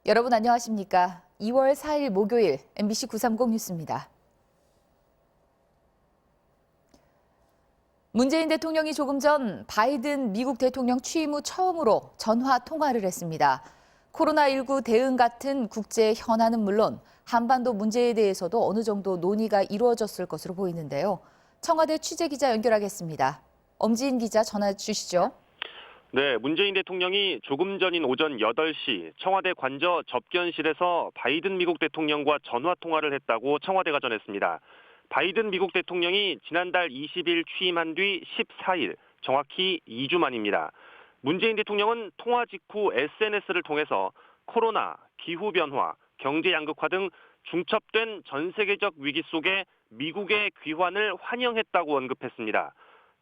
여러분 안녕하십니까? 2월 4일 목요일 MBC 930 뉴스입니다. 문재인 대통령이 조금 전 바이든 미국 대통령 취임 후 처음으로 전화 통화를 했습니다. 코로나19 대응 같은 국제 현안은 물론 한반도 문제에 대해서도 어느 정도 논의가 이루어졌을 것으로 보이는데요. 청와대 취재기자 연결하겠습니다. 엄지인 기자 전화 주시죠. 네, 문재인 대통령이 조금 전인 오전 8시 청와대 관저 접견실에서 바이든 미국 대통령과 전화 통화를 했다고 청와대가 전했습니다. 바이든 미국 대통령이 지난달 20일 취임한 뒤 14일, 정확히 2주 만입니다. 문재인 대통령은 통화 직후 SNS를 통해서 코로나, 기후변화, 경제 양극화 등 중첩된 전 세계적 위기 속에 미국의 귀환을 환영했다고 언급했습니다.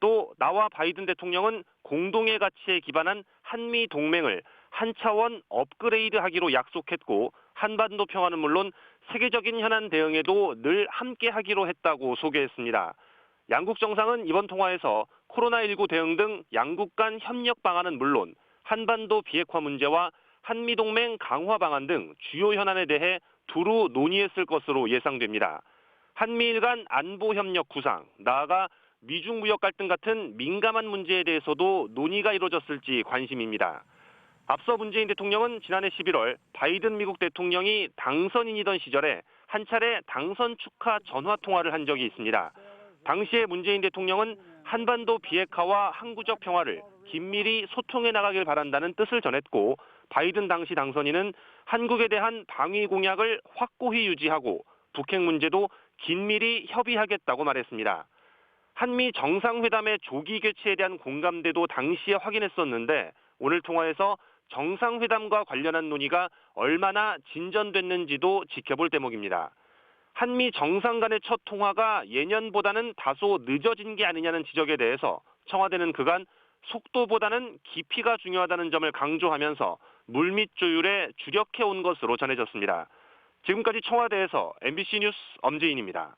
또 나와 바이든 대통령은 공동의 가치에 기반한 한미 동맹을 한 차원 업그레이드하기로 약속했고 한반도 평화는 물론 세계적인 현안 대응에도 늘 함께하기로 했다고 소개했습니다. 양국 정상은 이번 통화에서 코로나19 대응 등 양국 간 협력 방안은 물론 한반도 비핵화 문제와 한미 동맹 강화 방안 등 주요 현안에 대해 두루 논의했을 것으로 예상됩니다. 한미일 간 안보 협력 구상, 나아가 미중 무역 갈등 같은 민감한 문제에 대해서도 논의가 이루어졌을지 관심입니다. 앞서 문재인 대통령은 지난해 11월 바이든 미국 대통령이 당선인이던 시절에 한 차례 당선 축하 전화 통화를 한 적이 있습니다. 당시에 문재인 대통령은 한반도 비핵화와 항구적 평화를 긴밀히 소통해 나가길 바란다는 뜻을 전했고, 바이든 당시 당선인은 한국에 대한 방위 공약을 확고히 유지하고 북핵 문제도 긴밀히 협의하겠다고 말했습니다. 한미 정상회담의 조기 개최에 대한 공감대도 당시에 확인했었는데 오늘 통화에서 정상회담과 관련한 논의가 얼마나 진전됐는지도 지켜볼 대목입니다. 한미 정상 간의 첫 통화가 예년보다는 다소 늦어진 게 아니냐는 지적에 대해서 청와대는 그간 속도보다는 깊이가 중요하다는 점을 강조하면서 물밑 조율에 주력해온 것으로 전해졌습니다. 지금까지 청와대에서 MBC 뉴스 엄지인입니다.